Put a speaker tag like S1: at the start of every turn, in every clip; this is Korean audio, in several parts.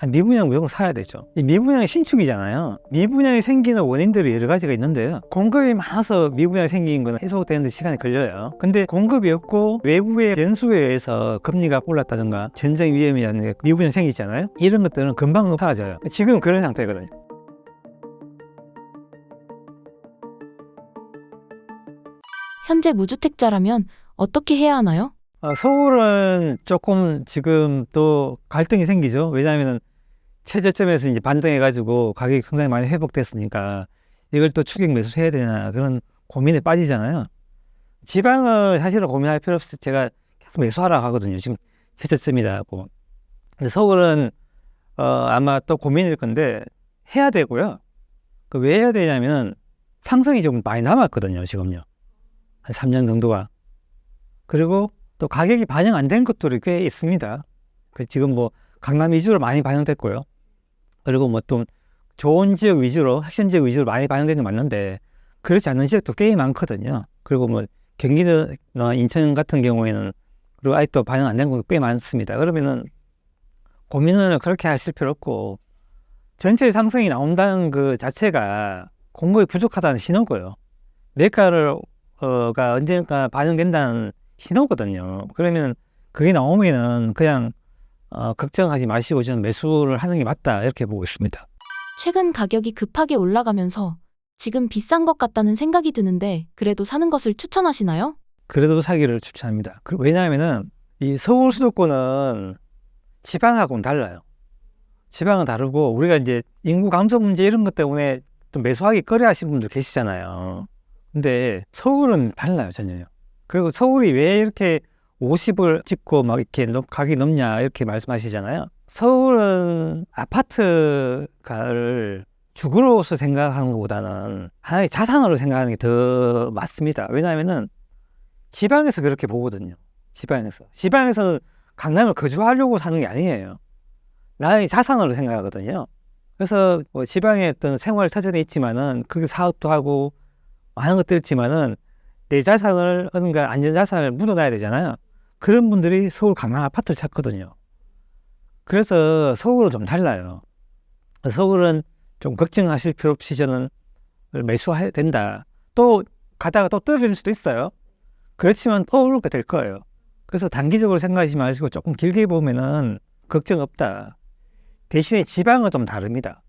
S1: 미분양 무조건 사야 되죠. 이 미분양이 신축이잖아요. 미분양이 생기는 원인들이 여러 가지가 있는데요. 공급이 많아서 미분양이 생긴 건 해소되는 데 시간이 걸려요. 근데 공급이 없고 외부의 변수에 의해서 금리가 올랐다든가 전쟁 위험이라는 게 미분양 생기잖아요. 이런 것들은 금방 사라져요. 지금 그런 상태거든요.
S2: 현재 무주택자라면 어떻게 해야 하나요?
S1: 서울은 조금 지금 또 갈등이 생기죠. 왜냐하면 최저점에서 이제 반등해가지고 가격이 굉장히 많이 회복됐으니까 이걸 또 추격 매수해야 되나 그런 고민에 빠지잖아요. 지방은 사실은 고민할 필요 없어요. 제가 계속 매수하라고 하거든요. 지금 최저점이라고. 근데 서울은 아마 또 고민일 건데 해야 되고요. 왜 해야 되냐면 상승이 좀 많이 남았거든요. 지금요. 한 3년 정도가. 그리고 또 가격이 반영 안 된 것들이 꽤 있습니다. 지금 뭐 강남 위주로 많이 반영됐고요. 그리고 뭐 또 좋은 지역 위주로, 핵심 지역 위주로 많이 반영된 게 맞는데 그렇지 않은 지역도 꽤 많거든요. 그리고 뭐 경기도나 인천 같은 경우에는 그리고 아직도 반영 안 된 것도 꽤 많습니다. 그러면은 고민을 그렇게 하실 필요 없고 전체 상승이 나온다는 그 자체가 공급이 부족하다는 신호고요. 매가를 가 언젠가 반영된다는 신호거든요. 그러면 그게 나오면은 그냥 걱정하지 마시고 저는 매수를 하는 게 맞다 이렇게 보고 있습니다.
S2: 최근 가격이 급하게 올라가면서 지금 비싼 것 같다는 생각이 드는데 그래도 사는 것을 추천하시나요?
S1: 그래도 사기를 추천합니다. 왜냐하면은 이 서울 수도권은 지방하고는 달라요. 지방은 다르고 우리가 이제 인구 감소 문제 이런 것 때문에 좀 매수하기 꺼려 하시는 분들 계시잖아요. 근데 서울은 달라요, 전혀요. 그리고 서울이 왜 이렇게 50을 찍고 막 이렇게 가격이 높냐 이렇게 말씀하시잖아요. 서울은 아파트가를 주거로서 생각하는 것보다는 하나의 자산으로 생각하는 게 더 맞습니다. 왜냐하면은 지방에서 그렇게 보거든요. 지방에서는 강남을 거주하려고 사는 게 아니에요. 나의 자산으로 생각하거든요. 그래서 뭐 지방에 어떤 생활 터전에 있지만은 그 사업도 하고 많은 것들 있지만은 내 자산을 어딘가 안전자산을 묻어놔야 되잖아요. 그런 분들이 서울 강남 아파트를 찾거든요. 그래서 서울은 좀 달라요. 서울은 좀 걱정하실 필요 없이 저는 매수해야 된다. 또 가다가 또 떨어질 수도 있어요. 그렇지만 또 오르게 될 거예요. 그래서 단기적으로 생각하지 마시고 조금 길게 보면은 걱정 없다. 대신에 지방은 좀 다릅니다.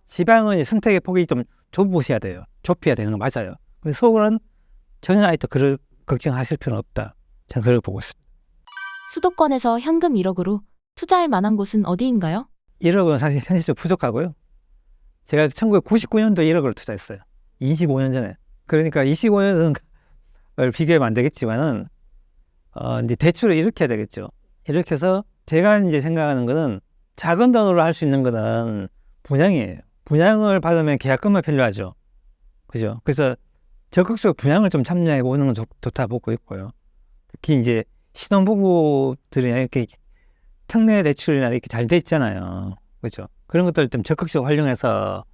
S1: 지방은 선택의 폭이 좀 좁으셔야 돼요. 좁혀야 되는 거 맞아요. 근데 서울은 전혀 아직도 그럴 걱정하실 필요는 없다. 저는 그걸 보고 있습니다.
S2: 수도권에서 현금 1억으로 투자할 만한 곳은 어디인가요?
S1: 1억은 사실 현실적으로 부족하고요. 제가 1999년도에 1억을 투자했어요. 25년 전에. 그러니까 25년은 비교하면 안 되겠지만은 이제 대출을 이렇게 해야 되겠죠. 이렇게 해서 제가 이제 생각하는 거는 작은 돈으로 할 수 있는 거는 분양이에요. 분양을 받으면 계약금만 필요하죠. 그죠? 그래서 적극적으로 분양을 좀 참여해 보는 건 좋다 보고 있고요. 특히 이제 신혼부부들이나 이렇게 특례 대출이나 이렇게 잘 돼 있잖아요. 그렇죠? 그런 것들 좀 적극적으로 활용해서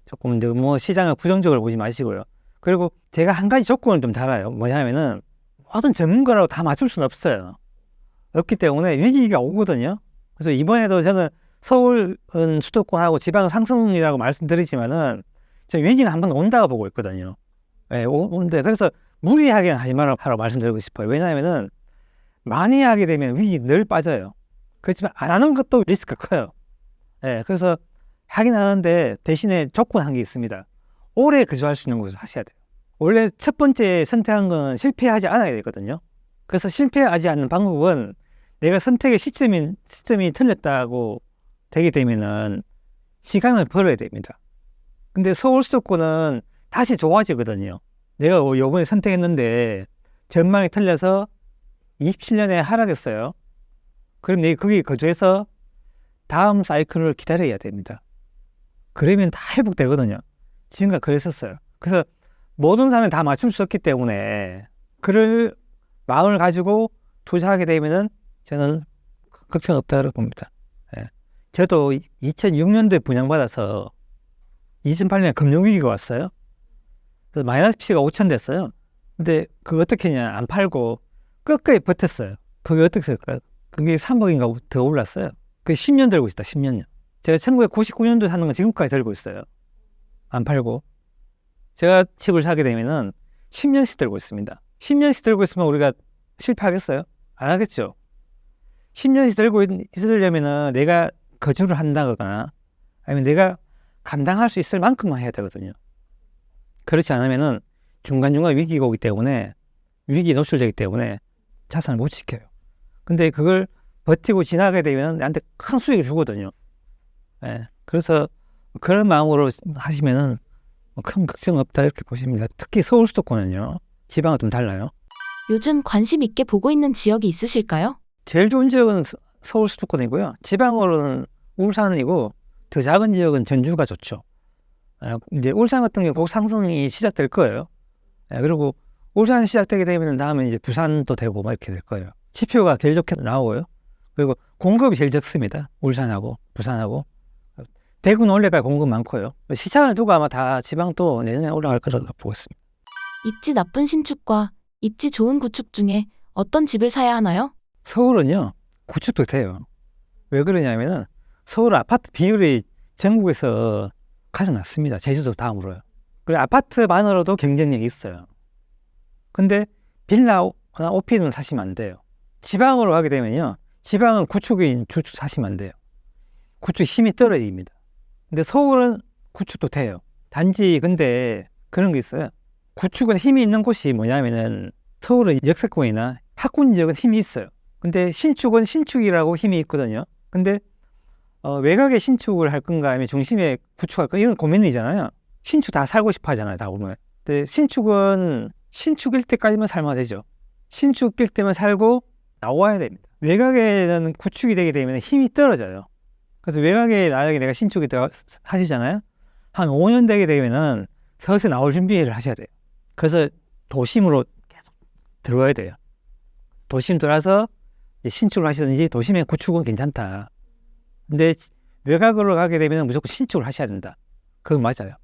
S1: 조금 뭐 시장을 부정적으로 보지 마시고요. 그리고 제가 한 가지 조건을 좀 달아요. 뭐냐면은 모든 전문가라고 다 맞출 수는 없어요. 없기 때문에 위기가 오거든요. 그래서 이번에도 저는 서울은 수도권하고 지방은 상승이라고 말씀드리지만은 위기는 한번 온다고 보고 있거든요. 네, 오는데 그래서 무리하게 하지 말라고 말씀드리고 싶어요. 왜냐하면은 많이 하게 되면 위기 늘 빠져요. 그렇지만 안 하는 것도 리스크가 커요. 네, 그래서 하긴 하는데 대신에 조건 한 게 있습니다. 오래 거주할 수 있는 곳을 하셔야 돼요. 원래 첫 번째 선택한 건 실패하지 않아야 되거든요. 그래서 실패하지 않는 방법은 내가 선택의 시점이 틀렸다고 되게 되면은 시간을 벌어야 됩니다. 근데 서울 수도권은 다시 좋아지거든요. 내가 요번에 선택했는데 전망이 틀려서 27년에 하락했어요. 그럼 내가 거기 거주해서 다음 사이클을 기다려야 됩니다. 그러면 다 회복되거든요. 지금까지 그랬었어요. 그래서 모든 사람이 다 맞출 수 없기 때문에 그럴 마음을 가지고 투자하게 되면은 저는 걱정 없다고 봅니다. 예. 저도 2006년도에 분양받아서 2008년에 금융위기가 왔어요. 그래서 마이너스 P가 5천 됐어요. 근데 그거 어떻게 했냐, 안 팔고 끝까지 버텼어요. 그게 어떻게 될까요? 그게 3억인가 더 올랐어요. 그 10년 들고 있다, 10년요. 제가 1999년도에 사는 건 지금까지 들고 있어요. 안 팔고. 제가 집을 사게 되면은 10년씩 들고 있습니다. 10년씩 들고 있으면 우리가 실패하겠어요? 안 하겠죠. 10년씩 들고 있으려면은 내가 거주를 한다거나 아니면 내가 감당할 수 있을 만큼만 해야 되거든요. 그렇지 않으면은 중간중간 위기가 오기 때문에 위기에 노출되기 때문에 자산을 못 지켜요. 근데 그걸 버티고 지나가게 되면 나한테 큰 수익을 주거든요. 예. 그래서 그런 마음으로 하시면은 큰 걱정 없다 이렇게 보십니다. 특히 서울 수도권은요. 지방은 좀 달라요.
S2: 요즘 관심 있게 보고 있는 지역이 있으실까요?
S1: 제일 좋은 지역은 서울 수도권이고요. 지방으로는 울산이고 더 작은 지역은 전주가 좋죠. 이제 울산 같은 경우 곧 상승이 시작될 거예요. 그리고 울산 시작되게 되면 다음에 이제 부산도 되고 막 이렇게 될 거예요. 지표가 제일 좋게 나오고요. 그리고 공급이 제일 적습니다. 울산하고 부산하고. 대구는 원래가 공급 많고요. 시장을 두고 아마 다 지방도 내년에 올라갈 거라고 보고 있습니다.
S2: 입지 나쁜 신축과 입지 좋은 구축 중에 어떤 집을 사야 하나요?
S1: 서울은요. 구축도 돼요. 왜 그러냐면은 서울 아파트 비율이 전국에서 가장 낮습니다. 제주도 다음으로요. 그리고 아파트만으로도 경쟁력이 있어요. 근데 빌라나 오피는 사시면 안 돼요. 지방으로 가게 되면요. 지방은 구축인 주축 사시면 안 돼요. 구축 힘이 떨어집니다. 근데 서울은 구축도 돼요. 단지 근데 그런 게 있어요. 구축은 힘이 있는 곳이 뭐냐면은 서울은 역세권이나 학군 지역은 힘이 있어요. 근데 신축은 신축이라고 힘이 있거든요. 근데 외곽에 신축을 할 건가 아니면 중심에 구축할 건가 이런 고민이잖아요. 신축 다 살고 싶어 하잖아요. 다 보면. 근데 신축은 신축일 때까지만 살면 되죠. 신축일 때만 살고 나와야 됩니다. 외곽에는 구축이 되게 되면 힘이 떨어져요. 그래서 외곽에 만약에 내가 신축이 하시잖아요. 한 5년 되게 되면은 서서히 나올 준비를 하셔야 돼요. 그래서 도심으로 계속 들어와야 돼요. 도심 들어와서 신축을 하시든지 도심의 구축은 괜찮다. 근데 외곽으로 가게 되면 무조건 신축을 하셔야 된다. 그건 맞아요.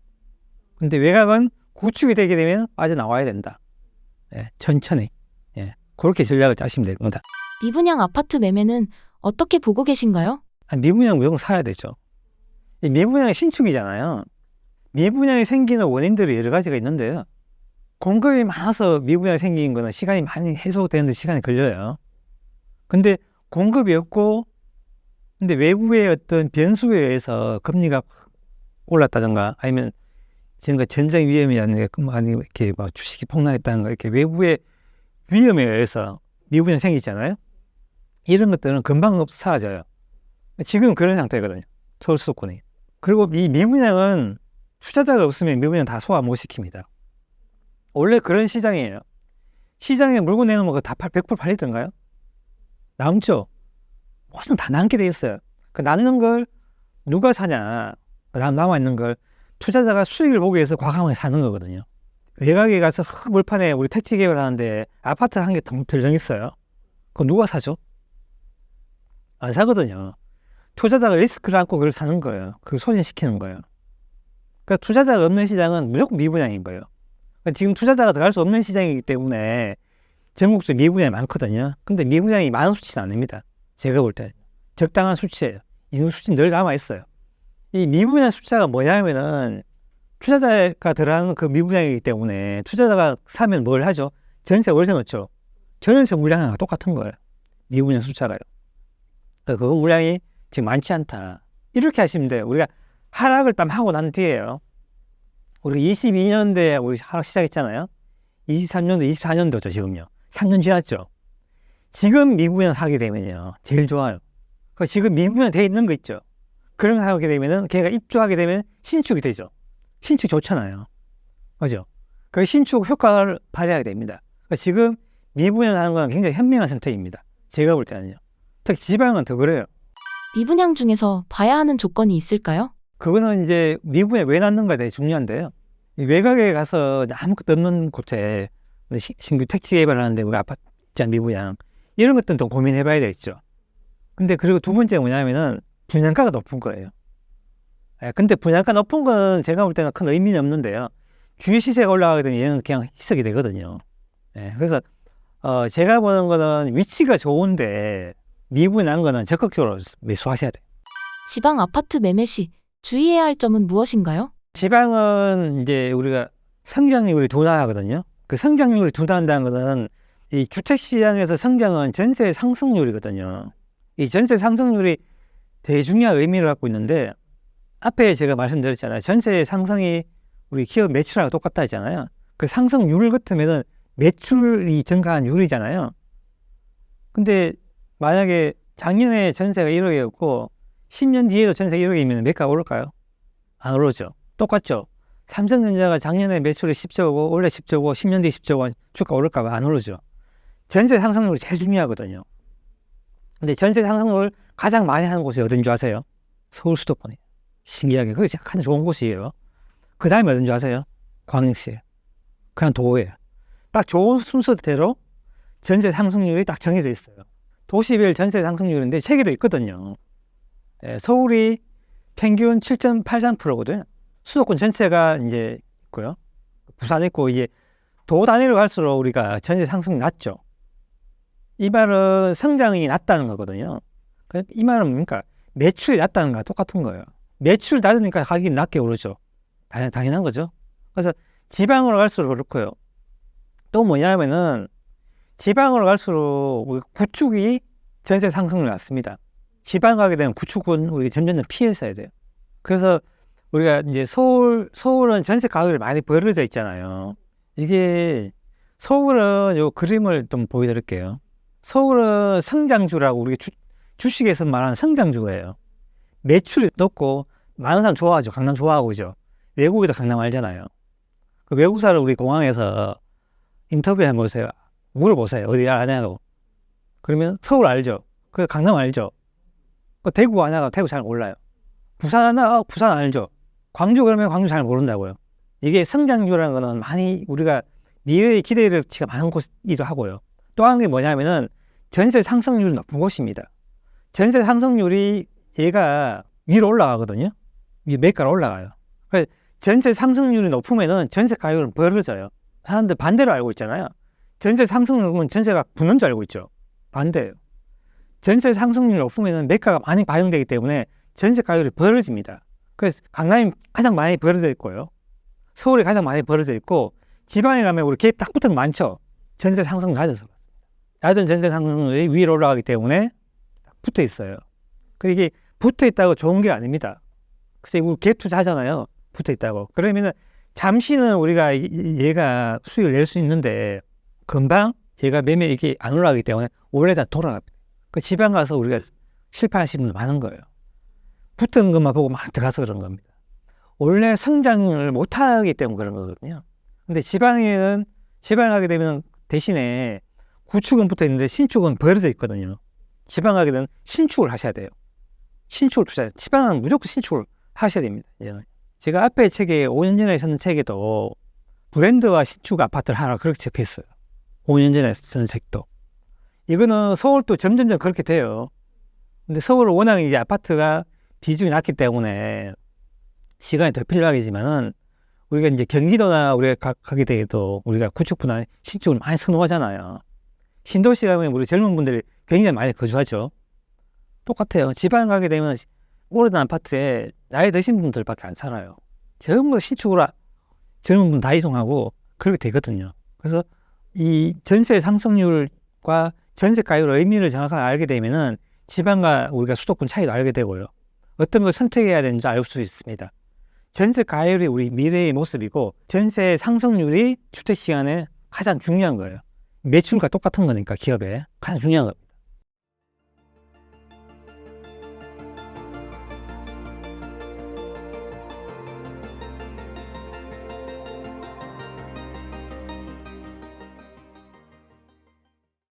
S1: 근데 외곽은 구축이 되게 되면 아주 나와야 된다. 예, 천천히. 예, 그렇게 전략을 짜시면 됩니다.
S2: 미분양 아파트 매매는 어떻게 보고 계신가요?
S1: 미분양 무조건 사야 되죠. 이 미분양이 신축이잖아요. 미분양이 생기는 원인들이 여러 가지가 있는데요. 공급이 많아서 미분양이 생긴 거는 시간이 많이 해소되는데 시간이 걸려요. 근데 공급이 없고 근데 외부의 어떤 변수에 의해서 금리가 올랐다든가 아니면 지금까 전쟁 위험이라는 게 아니 이렇게 막 주식이 폭락했다는 거 이렇게 외부의 위험에 의해서 미분양 생기잖아요. 이런 것들은 금방 사라져요. 지금 그런 상태거든요. 서울 수도권이. 그리고 이 미분양은 투자자가 없으면 미분양 다 소화 못 시킵니다. 원래 그런 시장이에요. 시장에 물건 내놓으면 그거 다 100% 팔리던가요? 남죠. 무슨 다 남게 돼 있어요. 그 남는 걸 누가 사냐? 남아있는 걸 투자자가 수익을 보기 위해서 과감하게 사는 거거든요. 외곽에 가서 물판에 우리 택지 계획을 하는데 아파트 한 개 들정 있어요. 그거 누가 사죠? 안 사거든요. 투자자가 리스크를 안고 그걸 사는 거예요. 그걸 소진시키는 거예요. 그러니까 투자자가 없는 시장은 무조건 미분양인 거예요. 그러니까 지금 투자자가 들어갈 수 없는 시장이기 때문에 전국적으로 미분양이 많거든요. 근데 미분양이 많은 수치는 아닙니다. 제가 볼 때 적당한 수치예요. 이 수치는 늘 남아있어요. 이 미분양 숫자가 뭐냐면은 투자자가 들어가는 그 미분양이기 때문에 투자자가 사면 뭘 하죠? 전세 월세 넣죠. 전세 물량과 똑같은 거예요. 미분양 숫자가요. 그 물량이 지금 많지 않다. 이렇게 하시면 돼요. 우리가 하락을 딱 하고 난 뒤에요. 우리가 22년도에 우리 하락 시작했잖아요. 23년도, 24년도죠, 지금요. 3년 지났죠. 지금 미분양 하게 되면요. 제일 좋아요. 지금 미분양 돼 있는 거 있죠. 그런 거 하게 되면은 걔가 입주하게 되면 신축이 되죠. 신축 좋잖아요. 그죠? 그 신축 효과를 발휘하게 됩니다. 지금 미분양하는 건 굉장히 현명한 선택입니다. 제가 볼 때는요. 특히 지방은 더 그래요.
S2: 미분양 중에서 봐야 하는 조건이 있을까요?
S1: 그거는 이제 미분양 왜 낳는가에 대해 중요한데요. 이 외곽에 가서 아무것도 없는 곳에 신규 택지 개발하는데 우리 아파트 미분양 이런 것들은 또 고민해봐야 되겠죠. 근데 그리고 두 번째가 뭐냐면은 분양가가 높은 거예요. 근데 분양가 높은 건 제가 볼 때는 큰 의미는 없는데요. 주위 시세가 올라가게 되면 얘는 그냥 희석이 되거든요. 그래서 제가 보는 거는 위치가 좋은데 미분양한 거는 적극적으로 매수하셔야 돼요.
S2: 지방 아파트 매매 시 주의해야 할 점은 무엇인가요?
S1: 지방은 이제 우리가 성장률이 둔화하거든요. 그 성장률이 둔화한다는 것은 이 주택시장에서 성장은 전세 상승률이거든요. 이 전세 상승률이 되게 중요한 의미를 갖고 있는데, 앞에 제가 말씀드렸잖아요. 전세 상승이 우리 기업 매출하고 똑같다 했잖아요. 그 상승률 같으면은 매출이 증가한 율이잖아요. 근데 만약에 작년에 전세가 1억이었고 10년 뒤에도 전세가 1억이면 매가가 오를까요? 안 오르죠. 똑같죠. 삼성전자가 작년에 매출이 10조고 올해 10조고 10년 뒤에 10조고 주가 오를까? 안 오르죠. 전세 상승률이 제일 중요하거든요. 근데 전세 상승률을 가장 많이 하는 곳이 어딘 줄 아세요? 서울 수도권이에요. 신기하게. 그게 가장 좋은 곳이에요. 그 다음에 어딘 줄 아세요? 광역시에요. 그냥 도예요. 딱 좋은 순서대로 전세 상승률이 딱 정해져 있어요. 도시별 전세 상승률인데 세계도 있거든요. 서울이 평균 7.83%거든요. 수도권 전체가 이제 있고요. 부산 있고, 이게 도 단위로 갈수록 우리가 전세 상승이 낮죠. 이 말은 성장이 낮다는 거거든요. 이 말은 뭡니까? 매출이 낮다는 거랑 똑같은 거예요. 매출 낮으니까 가격이 낮게 오르죠. 당연한 거죠. 그래서 지방으로 갈수록 그렇고요. 또 뭐냐면은 지방으로 갈수록 구축이 전세 상승률이 낮습니다. 지방 가게 되면 구축은 우리 점점 피해서야 돼요. 그래서 우리가 이제 서울은 전세 가격이 많이 벌어져 있잖아요. 이게 서울은 요 그림을 좀 보여드릴게요. 서울은 성장주라고 우리 주식에서 말하는 성장주예요. 매출이 높고 많은 사람 좋아하죠. 강남 좋아하고 그죠. 외국에도 강남 알잖아요. 그 외국 사람 우리 공항에서 인터뷰해 보세요. 물어보세요. 어디 아냐고. 그러면 서울 알죠. 그 강남 알죠. 그 대구 아냐고. 대구 잘 몰라요. 부산 아냐? 부산 알죠. 광주 그러면 광주 잘 모른다고요. 이게 성장주라는 거는 많이 우리가 미래의 기대치가 많은 곳이기도 하고요. 또 한 게 뭐냐면은 전세 상승률이 높은 곳입니다. 전세 상승률이 얘가 위로 올라가거든요. 매가로 올라가요. 그러니까 전세 상승률이 높으면은 전세 가격은 벌어져요. 사람들 반대로 알고 있잖아요. 전세 상승률은 전세가 붙는 줄 알고 있죠. 반대예요. 전세 상승률이 높으면은 매가가 많이 반영되기 때문에 전세 가격이 벌어집니다. 그래서 강남이 가장 많이 벌어져 있고요. 서울이 가장 많이 벌어져 있고, 지방에 가면 우리 갭 딱 붙은 거 많죠. 전세 상승 낮아서. 낮은 전세 상승률이 위로 올라가기 때문에 붙어 있어요. 이게 붙어 있다고 좋은 게 아닙니다. 그래서 우리 갭 투자하잖아요. 붙어 있다고. 그러면은 잠시는 우리가 얘가 수익을 낼 수 있는데 금방 얘가 매매 이게 안 올라가기 때문에 원래 다 돌아갑니다. 그 지방 가서 우리가 실패하시는 분들 많은 거예요. 붙은 것만 보고 막 들어가서 그런 겁니다. 원래 성장을 못하기 때문에 그런 거거든요. 근데 지방에 가게 되면 대신에 구축은 붙어 있는데 신축은 벌어져 있거든요. 지방 가게 되면 신축을 하셔야 돼요. 신축을 투자해요. 지방은 무조건 신축을 하셔야 됩니다. 이제는. 제가 앞에 책에 5년 전에 썼는 책에도 브랜드와 신축 아파트를 하라 그렇게 적혀있어요. 5년 전에 쓴 책도. 이거는 서울도 점점점 그렇게 돼요. 근데 서울은 워낙 이제 아파트가 비중이 낮기 때문에 시간이 더 필요하겠지만은 우리가 이제 경기도나 우리가 가게 되도 우리가 구축부나 신축을 많이 선호하잖아요. 신도시 가면 우리 젊은 분들이 굉장히 많이 거주하죠. 똑같아요. 지방 가게 되면 오래된 아파트에 나이 드신 분들밖에 안 살아요. 전부 신축으로 젊은 분 다 이송하고 그렇게 되거든요. 그래서 이 전세 상승률과 전세 가격의 의미를 정확하게 알게 되면은 지방과 우리가 수도권 차이도 알게 되고요. 어떤 걸 선택해야 되는지 알 수 있습니다. 전세 가율이 우리 미래의 모습이고 전세 상승률이 주택 시장에 가장 중요한 거예요. 매출과 똑같은 거니까 기업에 가장 중요한 겁니다.